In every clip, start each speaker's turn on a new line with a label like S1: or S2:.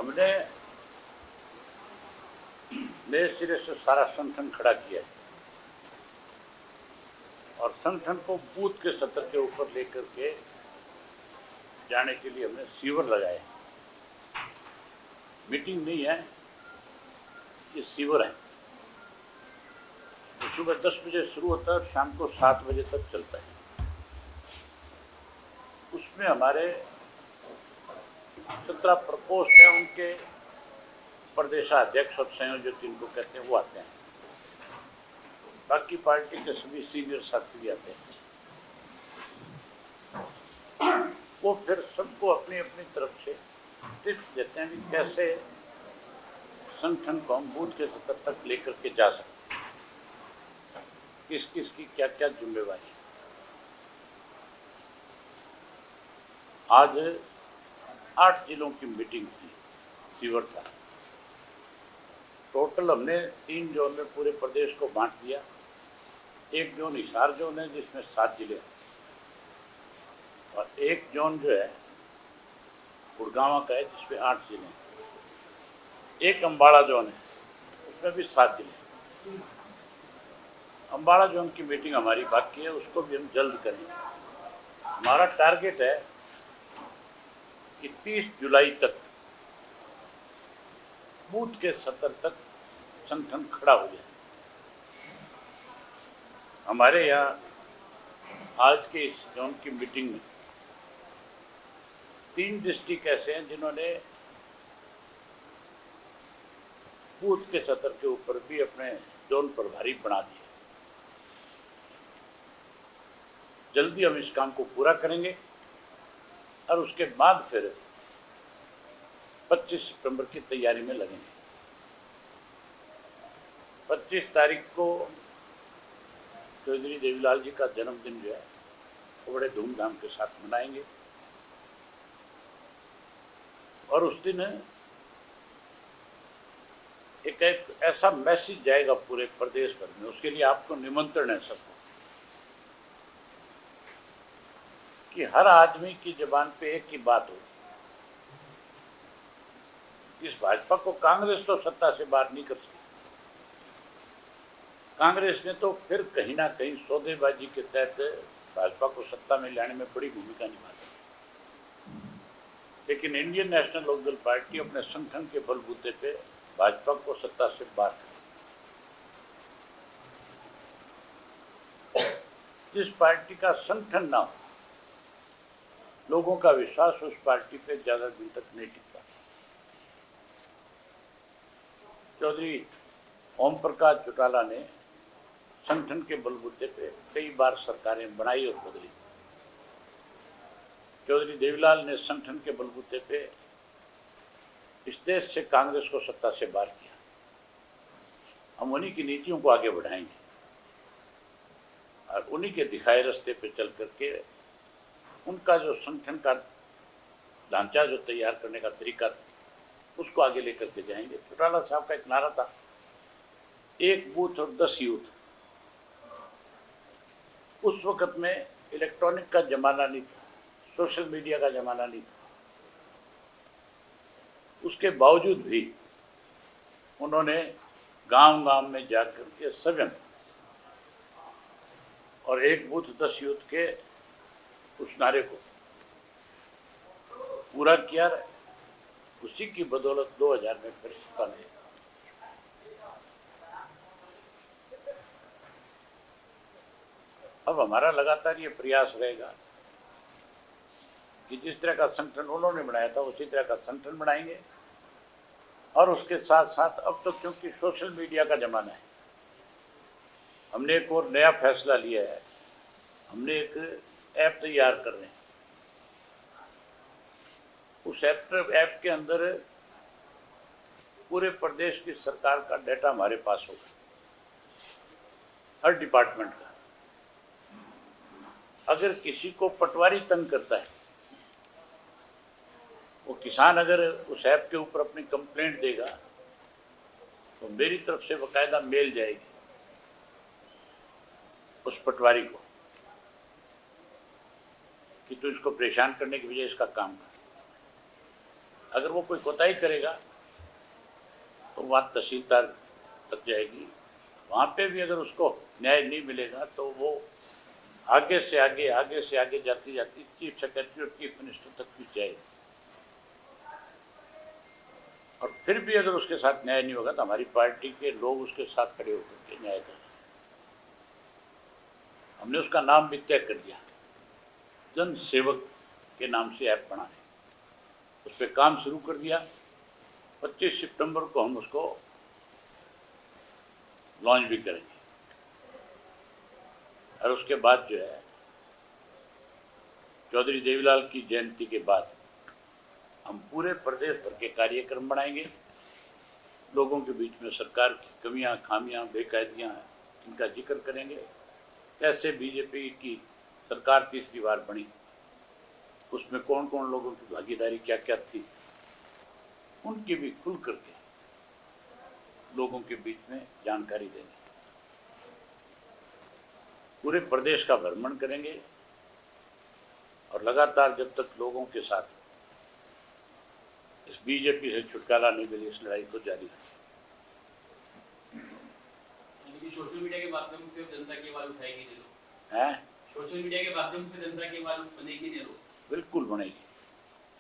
S1: हमने नए सिरे से सारा संगठन खड़ा किया है और संगठन को बूथ के स्तर के ऊपर लेकर के जाने के लिए हमने सीवर लगाए। मीटिंग नहीं है, ये सीवर है। तो सुबह 10 बजे शुरू होता है और शाम को 7 बजे तक चलता है। उसमें हमारे 17 प्रकोष्ठ हैं, उनके प्रदेशाध्यक्ष और संयोजक जिनको कहते हैं वो आते हैं। बाकी पार्टी के सभी सीनियर साथी भी आते हैं। वो फिर सबको अपनी अपनी तरफ से टिप्स देते हैं कि कैसे संगठन को हम बूथ के स्तर तक लेकर के जा सकते हैं, किस किस की क्या क्या जिम्मेवारी है। आज 8 जिलों की मीटिंग थी, सीवर था। टोटल हमने 3 जोन में पूरे प्रदेश को बांट दिया। एक जोन हिसार जोन है जिसमें 7 जिले हैं और एक जोन जो है गुड़गांव का है जिसमें 8 जिले हैं। एक अम्बाड़ा जोन है उसमें भी 7 जिले हैं। अम्बाड़ा जोन की मीटिंग हमारी बाकी है, उसको भी हम जल्द करेंगे। हमारा टारगेट है कि 30 जुलाई तक बूथ के स्तर तक संगठन खड़ा हो जाए। हमारे यहाँ आज के इस जोन की मीटिंग में 3 डिस्ट्रिक्ट ऐसे हैं जिन्होंने बूथ के स्तर के ऊपर भी अपने जोन प्रभारी बना दिए। जल्दी हम इस काम को पूरा करेंगे और उसके बाद फिर 25 सितंबर की तैयारी में लगेंगे। 25 तारीख को चौधरी देवीलाल जी का जन्मदिन जो है वो बड़े धूमधाम के साथ मनाएंगे और उस दिन एक ऐसा मैसेज जाएगा पूरे प्रदेश भर में। उसके लिए आपको निमंत्रण है सबको कि हर आदमी की जुबान पे एक ही बात हो। इस भाजपा को कांग्रेस तो सत्ता से बाहर नहीं कर सकती। कांग्रेस ने तो फिर कहीं ना कहीं सौदेबाजी के तहत भाजपा को सत्ता में लाने में बड़ी भूमिका निभाती है, लेकिन इंडियन नेशनल लोकदल पार्टी अपने संगठन के बलबूते पे भाजपा को सत्ता से बाहर करे। जिस पार्टी का संगठन ना हो, लोगों का विश्वास उस पार्टी पे ज्यादा दिन तक नहीं टिकता। चौधरी ओम प्रकाश चौटाला ने संगठन के बलबूते पे कई बार सरकारें बनाई और बदली। चौधरी देवीलाल ने संगठन के बलबूते पे इस देश से कांग्रेस को सत्ता से बाहर किया। हम उन्हीं की नीतियों को आगे बढ़ाएंगे और उन्हीं के दिखाए रास्ते पे चल करके उनका जो संगठन का ढांचा जो तैयार करने का तरीका था उसको आगे लेकर के जाएंगे। चौटाला साहब का एक नारा था, 1 बूथ और 10 यूथ। उस वक्त में इलेक्ट्रॉनिक का जमाना नहीं था, सोशल मीडिया का जमाना नहीं था। उसके बावजूद भी उन्होंने गांव-गांव में जाकर के सघन और 1 बूथ 10 यूथ के उस नारे को पूरा किया। उसी की बदौलत 2000 में फिर सत्ता में अब हमारा लगातार ये प्रयास रहेगा कि जिस तरह का संगठन उन्होंने बनाया था उसी तरह का संगठन बनाएंगे। और उसके साथ साथ अब तो क्योंकि सोशल मीडिया का जमाना है, हमने एक और नया फैसला लिया है। हमने एक ऐप तैयार कर रहे हैं। उस ऐप के अंदर पूरे प्रदेश की सरकार का डाटा हमारे पास होगा, हर डिपार्टमेंट का। अगर किसी को पटवारी तंग करता है, वो किसान अगर उस ऐप के ऊपर अपनी कंप्लेंट देगा तो मेरी तरफ से बाकायदा मेल जाएगी उस पटवारी को कि तू इसको परेशान करने की बजाय इसका काम कर। अगर वो कोई कोताही करेगा तो बात तहसीलदार तक जाएगी। वहाँ पे भी अगर उसको न्याय नहीं मिलेगा तो वो आगे से आगे जाती जाती चीफ सेक्रेटरी और चीफ मिनिस्टर तक भी जाएगी। और फिर भी अगर उसके साथ न्याय नहीं होगा तो हमारी पार्टी के लोग उसके साथ खड़े होकर के न्याय करेंगे। हमने उसका नाम भी तय कर दिया, जन सेवक के नाम से ऐप बना रहे, उस पर काम शुरू कर दिया। 25 सितंबर को हम उसको लॉन्च भी करेंगे और उसके बाद जो है चौधरी देवीलाल की जयंती के बाद हम पूरे प्रदेश भर के कार्यक्रम बनाएंगे। लोगों के बीच में सरकार की कमियां, खामियां, बेकायदियां हैं, इनका जिक्र करेंगे। कैसे बीजेपी की सरकार तीसरी बार बनी, उसमें कौन कौन लोगों की भागीदारी क्या क्या थी, उनकी भी खुल करके लोगों के बीच में जानकारी देंगे। पूरे प्रदेश का भ्रमण करेंगे और लगातार जब तक लोगों के साथ इस बीजेपी से छुटकारा नहीं मिले इस लड़ाई को जारी रखें।
S2: सोशल मीडिया के माध्यम से जनता की आवाज उठाएगी ये लोग
S1: हैं?
S2: सोशल मीडिया के माध्यम से जनता की आवाज बनेगी ये लोग?
S1: बिल्कुल बनेगी,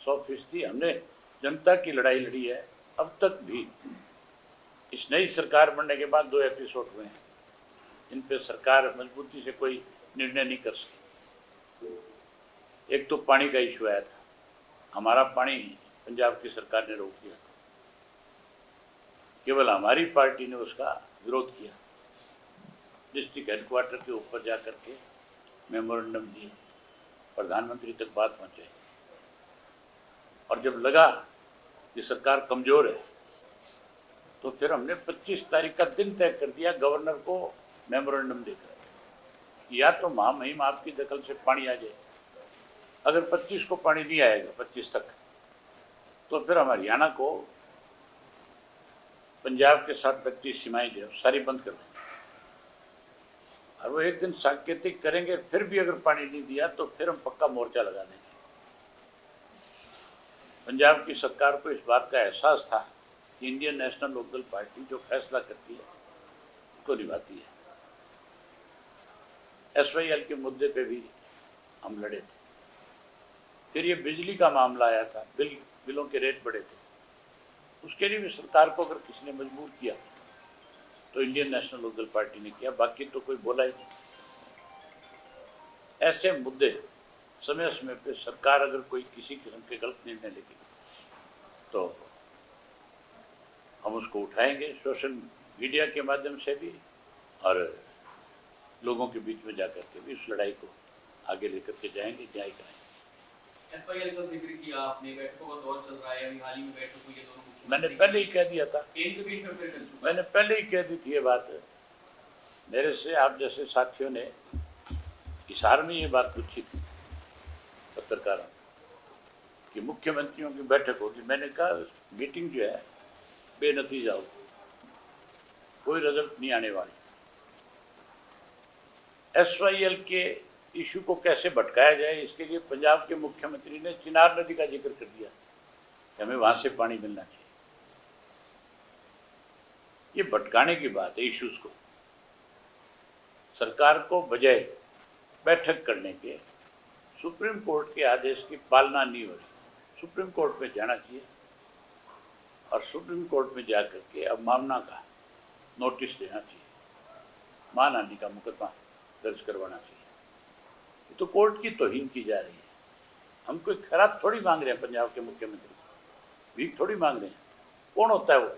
S1: 100%। हमने जनता की लड़ाई लड़ी है। अब तक भी इस नई सरकार बनने के बाद 2 एपिसोड हुए हैं, इन पे सरकार मजबूती से कोई निर्णय नहीं कर सकी। एक तो पानी का इशू आया था, हमारा पानी पंजाब की सरकार ने रोक दिया था, केवल हमारी पार्टी ने उसका विरोध किया। डिस्ट्रिक्ट हेडक्वार्टर के ऊपर जा कर के मेमोरेंडम दिए, प्रधानमंत्री तक बात पहुंचाई, और जब लगा कि सरकार कमज़ोर है तो फिर हमने 25 तारीख का दिन तय कर दिया गवर्नर को मेमोरेंडम देकर, या तो महामहिम आपकी दखल से पानी आ जाए। अगर 25 को पानी नहीं आएगा 25 तक, तो फिर हम हरियाणा को पंजाब के साथ लगती सीमाएं जो सारी बंद कर देंगे। और वो एक दिन सांकेतिक करेंगे, फिर भी अगर पानी नहीं दिया तो फिर हम पक्का मोर्चा लगा देंगे। पंजाब की सरकार को इस बात का एहसास था कि इंडियन नेशनल लोकदल पार्टी जो फैसला करती है उसको निभाती है। SYL के मुद्दे पे भी हम लड़े थे। फिर ये बिजली का मामला आया था, बिलों के रेट बढ़े थे, उसके लिए भी सरकार को अगर किसी ने मजबूर किया तो इंडियन नेशनल लोकदल पार्टी ने किया, बाकी तो कोई बोला ही नहीं। ऐसे मुद्दे समय समय पे सरकार अगर कोई किसी किस्म के गलत निर्णय लेगी तो हम उसको उठाएंगे, सोशल मीडिया के माध्यम से भी और लोगों के बीच में जाकर के भी इस लड़ाई को आगे लेकर के जाएंगे, न्याय कराएंगे।
S2: SYL का जिक्र किया आपने, बैठकों का दौर चल रहा है, अभी हाल ही में बैठक हुई है दोनों।
S1: मैंने पहले ही कह दिया था, मैंने पहले ही कह दी थी ये बात। मेरे से आप जैसे साथियों ने हिसार में ये बात पूछी थी पत्रकारों कि मुख्यमंत्रियों की बैठक होगी। मैंने कहा मीटिंग जो है बेनतीजा हो, कोई रिजल्ट नहीं आने वाली। SYL के इशू को कैसे भटकाया जाए, इसके लिए पंजाब के मुख्यमंत्री ने चिनाब नदी का जिक्र कर दिया कि हमें वहां से पानी मिलना चाहिए। ये भटकाने की बात है इश्यूज को। सरकार को बजाय बैठक करने के सुप्रीम कोर्ट के आदेश की पालना नहीं हो रही, सुप्रीम कोर्ट में जाना चाहिए और सुप्रीम कोर्ट में जा करके अवमानना का नोटिस देना चाहिए, मानहानि का मुकदमा दर्ज करवाना चाहिए। ये तो कोर्ट की तौहीन की जा रही है। हम कोई खैरात थोड़ी मांग रहे हैं, पंजाब के मुख्यमंत्री भीख थोड़ी मांग रहे हैं। कौन होता है वो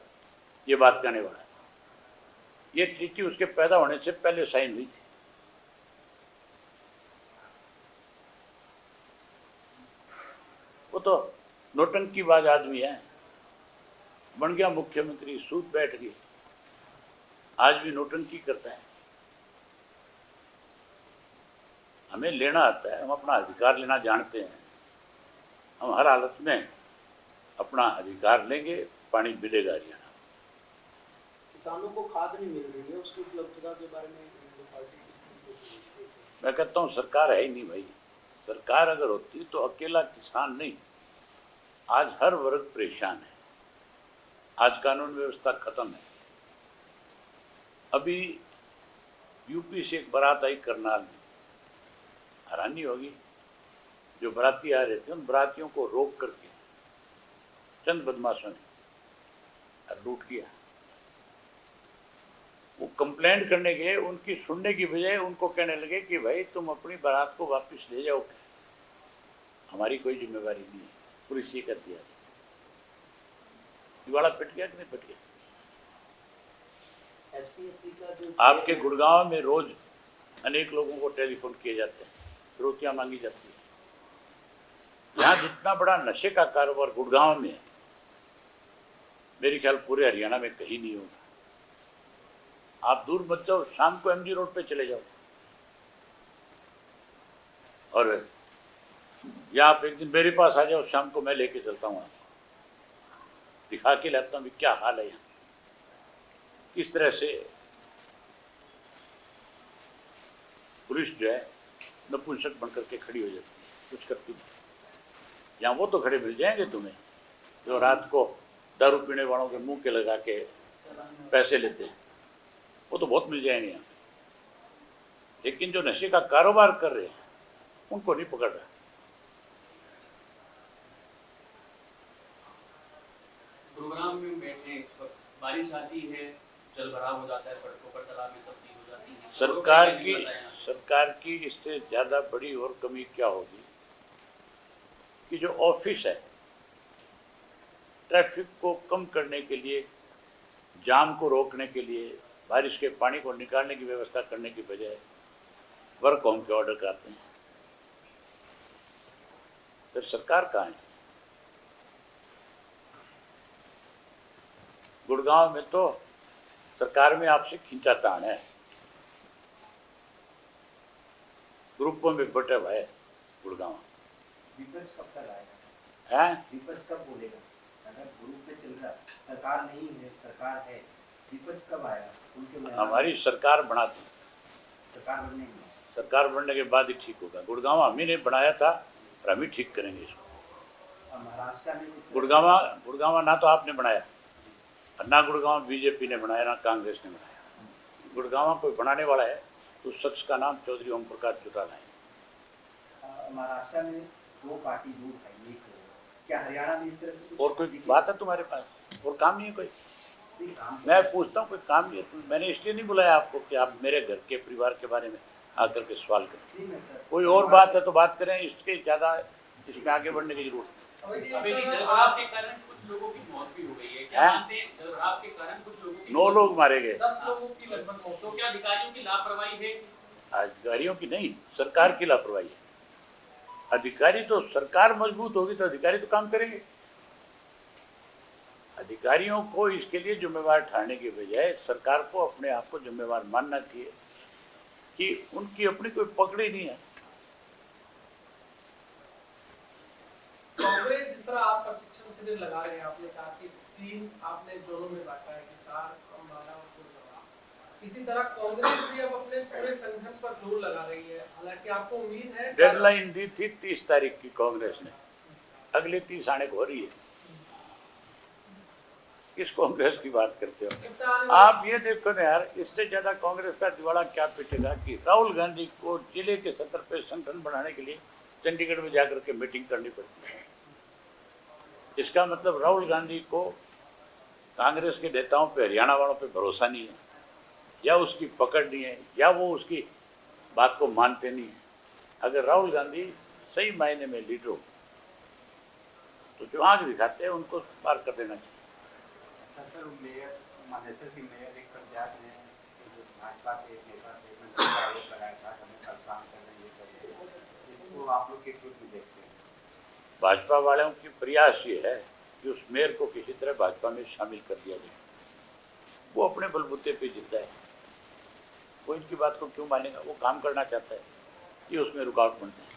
S1: ये बात कहने वाला? ये ट्रीटी उसके पैदा होने से पहले साइन हुई थी। वो तो नौटंकीबाज आदमी है, बन गया मुख्यमंत्री, सूद बैठ गई, आज भी नौटंकी करता है। हमें लेना आता है, हम अपना अधिकार लेना जानते हैं। हम हर हालत में अपना अधिकार लेंगे, पानी मिलेगा हरियाणा।
S3: किसानों को खाद नहीं मिल रही है, उसकी उपलब्धता के बारे में
S1: मैं कहता हूँ सरकार है ही नहीं भाई। सरकार अगर होती तो अकेला किसान नहीं, आज हर वर्ग परेशान है। आज कानून व्यवस्था खत्म है। अभी यूपी से एक बारात आई करनाल में, हैरानी होगी, जो बाराती आ रहे थे उन बारातियों को रोक करके चंद बदमाशों ने लूट लिया। वो कंप्लेंट करने गए, उनकी सुनने की बजाय उनको कहने लगे कि भाई तुम अपनी बारात को वापस ले जाओ, हमारी कोई जिम्मेवारी नहीं है। पुलिस ये कर दिया। दिवाला पिट गया कि नहीं पिट गया?
S3: HPSC का जो
S1: आपके गुड़गांव में रोज अनेक लोगों को टेलीफोन किए जाते हैं, फिरौतियाँ मांगी जाती है। यहाँ जितना बड़ा नशे का कारोबार गुड़गांव में है, मेरे ख्याल पूरे हरियाणा में कहीं नहीं होगा। आप दूर मत जाओ, शाम को MG रोड पे चले जाओ, और या आप एक दिन मेरे पास आ जाओ, शाम को मैं लेके चलता हूँ, आपको दिखा के लाता हूँ क्या हाल है यहाँ। किस तरह से पुलिस जो है नपुंसक बनकर के खड़ी हो जाती है, कुछ करती नहीं। यहाँ वो तो खड़े मिल जाएंगे तुम्हें जो रात को दारू पीने वालों के मुंह के लगा के पैसे लेते हैं, वो तो बहुत मिल जाएंगे यहाँ। लेकिन जो नशे का कारोबार कर रहे हैं उनको नहीं पकड़ रहा।
S2: गुरुग्राम में बैठे इस वक्त बारिश आती है, जल भराव हो जाता है, सड़कों पर तालाब में तब्दील हो जाती है।
S1: सरकार की इससे ज़्यादा बड़ी और कमी क्या होगी कि जो ऑफिस है, ट्रैफिक को कम करने के लिए, जाम को रोकने के लिए, बारिश के पानी को निकालने की व्यवस्था करने की बजाय वर्क होम के ऑर्डर कराते हैं। फिर सरकार कहाँ है? गुड़गांव में तो सरकार में आपसे खींचातान है, ग्रुपों में बटा हुआ है गुड़गांव।
S4: विपक्ष कब तक आएगा?
S1: हैं?
S4: विपक्ष कब बोलेगा? अगर ग्रुप पे चल रहा, सरकार नहीं है, सरकार है, विपक्ष कब आएगा? उनके
S1: हमारी सरकार बना दी,
S4: सरकार बनने में
S1: सरकार बनने के बाद ही ठीक होगा। गुड़गांव हम ही ने बनाया था और हम ही ठीक करेंगे इसको।
S4: महाराष्ट्र में
S1: गुड़गांव ना तो आपने बनाया, ना गुड़गांव बीजेपी ने बनाया, ना कांग्रेस ने बनाया। गुड़गांव कोई बनाने वाला है तो उस शख्स का नाम चौधरी ओम प्रकाश चौटाला है।
S4: महाराष्ट्र में दो पार्टी, दो भाई, एक क्या हरियाणा में इस तरह से
S1: और कोई बात है तुम्हारे पास? और काम नहीं है कोई? मैं पूछता हूँ, कोई काम नहीं है? मैंने इसलिए नहीं बुलाया आपको कि आप मेरे घर के परिवार के बारे में आकर के सवाल करें। कोई और बात है तो बात करें, इसके ज़्यादा इसमें आगे बढ़ने की जरूरत नहीं।
S2: अभी जल भराव के कारण कुछ लोगों की मौत भी हो गई है, क्या मानते हैं? जल भराव के कारण कुछ लोगों की
S1: 9 लोग मारे गए।
S3: 10 लोगों की लगभग मौत।
S2: तो क्या अधिकारियों की लापरवाही है?
S1: अधिकारियों की नहीं, सरकार की लापरवाही है। अधिकारी तो, सरकार मजबूत होगी तो अधिकारी तो काम करेंगे। अधिकारियों को इसके लिए जिम्मेवार ठहरने के बजाय सरकार को अपने आप को जिम्मेवार मानना चाहिए कि उनकी अपनी कोई पकड़ी नहीं है।
S3: कांग्रेस जिस तरह आप प्रशिक्षण शिविर लगा रहे हैं, आपने कहा कि 3 आपने जोनों में बांटा है, हिसार, अम्बाला और गुड़गांव। इसी तरह कांग्रेस भी अब अपने पूरे संगठन पर जोर लगा रही है। हालांकि आपको उम्मीद है,
S1: डेडलाइन दी थी 30 तारीख की कांग्रेस ने, अगले 30 आने को हो रही है। किस कांग्रेस की बात करते हो आप? ये देखो ना यार, इससे ज्यादा कांग्रेस का दिवाला क्या पिटेगा कि राहुल गांधी को जिले के सतर पे संगठन बढ़ाने के लिए चंडीगढ़ में जाकर के मीटिंग करनी पड़ती है। इसका मतलब राहुल गांधी को कांग्रेस के नेताओं पे, हरियाणा वालों पे भरोसा नहीं है, या उसकी पकड़ नहीं है, या वो उसकी बात को मानते नहीं है। अगर राहुल गांधी सही मायने में लीडर हो तो जो आंख दिखाते हैं उनको पार कर देना चाहिए।
S4: Sir, mayor Manesar Singh mayor एक प्रत्याश ने भाजपा के नेता से आरोप लगाया था, हमें कल काम करना, ये कर, इसको आप लोग किस रूप में देखते हैं?
S1: भाजपा वालों की प्रयास ये है कि उस मेयर को किसी तरह भाजपा में शामिल कर दिया जाए। वो अपने बलबूते पे जीता है, वो इनकी बात को क्यों मानेगा? वो काम करना चाहता है, ये उसमें रुकावट बनता है।